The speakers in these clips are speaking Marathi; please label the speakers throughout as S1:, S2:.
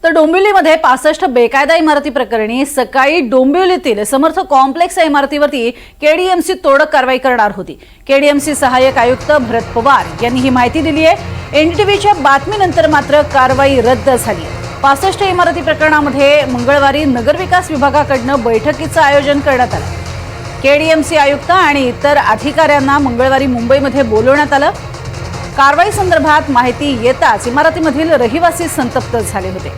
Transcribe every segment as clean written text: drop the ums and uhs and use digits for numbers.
S1: तर डोंबिवलीमध्ये 65 बेकायदा इमारती प्रकरणी सकाळी डोंबिवलीतील समर्थ कॉम्प्लेक्स या इमारतीवरती केडीएमसी तोडक कारवाई करणार होती। केडीएमसी सहाय्यक आयुक्त भरत पवार यांनी ही माहिती दिली आहे। एनडीटीव्हीच्या बातमीनंतर मात्र कारवाई रद्द झाली। 65 इमारती प्रकरणामध्ये मंगळवारी नगरविकास विभागाकडून बैठकीचं आयोजन करण्यात आलं। केडीएमसी आयुक्त आणि इतर अधिकाऱ्यांना मंगळवारी मुंबईमध्ये बोलवण्यात आलं। कारवाई संदर्भात माहिती येताच इमारतीमधील रहिवासी संतप्त झाले होते।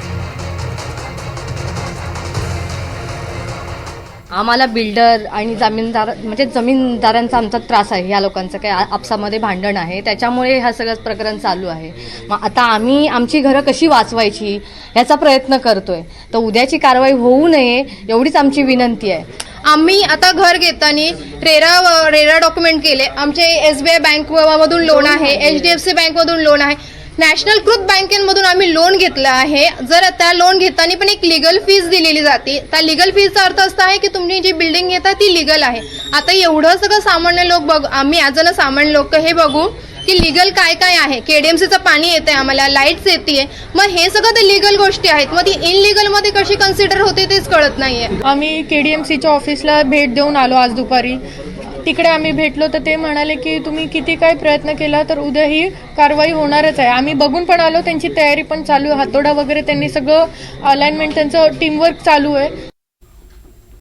S2: आम्हाला बिल्डर आणि जमीनदार म्हणजे जमीनदारांचा आमचा त्रास आहे। या लोकांचं काही आपसामध्ये भांडण आहे, त्याच्यामुळे हा सगळं प्रकरण चालू आहे। मग आता आम्ही आमची घरं कशी वाचवायची याचा प्रयत्न करतोय। तर उद्याची कारवाई होऊ नये एवढीच आमची विनंती आहे।
S3: आम्ही आता घर घेताना रेरा डॉक्युमेंट केले। आमचे SBI बँकमधून लोन आहे, HDFC बँकमधून लोन आहे, नॅशनलकृत बँकेमधून आम्ही लोन घेतलं आहे। जर त्या लोन घेताना पण एक लीगल फीस दिलेली जाते। त्या लीगल फीसचा अर्थ असा आहे की तुम्ही जी बिल्डिंग घेता ती लीगल आहे। आता एवढं सगळं सामान्य लोक बघ, आम्ही ॲज अ सामान्य लोक हे बघू की लीगल काय काय आहे। केडीएमसीचं पाणी येते, आम्हाला लाईट्स येते, मग हे सगळं ते लीगल गोष्टी आहेत। मग ती इनलीगल मध्ये कशी कन्सिडर होते तेच कळत नाहीये।
S4: आम्ही केडीएमसीच्या ऑफिसला भेट देऊन आलो आज दुपारी। तिकडे आम्ही भेटलो तर ते म्हणाले की तुम्ही किती काय प्रयत्न केला तर उद्या ही कारवाई होणारच आहे। आम्ही बघून पण आलो, त्यांची तयारी पण चालू आहे, हातोडा वगैरे त्यांनी सगळं अलाइनमेंट त्यांचं टीमवर्क चालू आहे।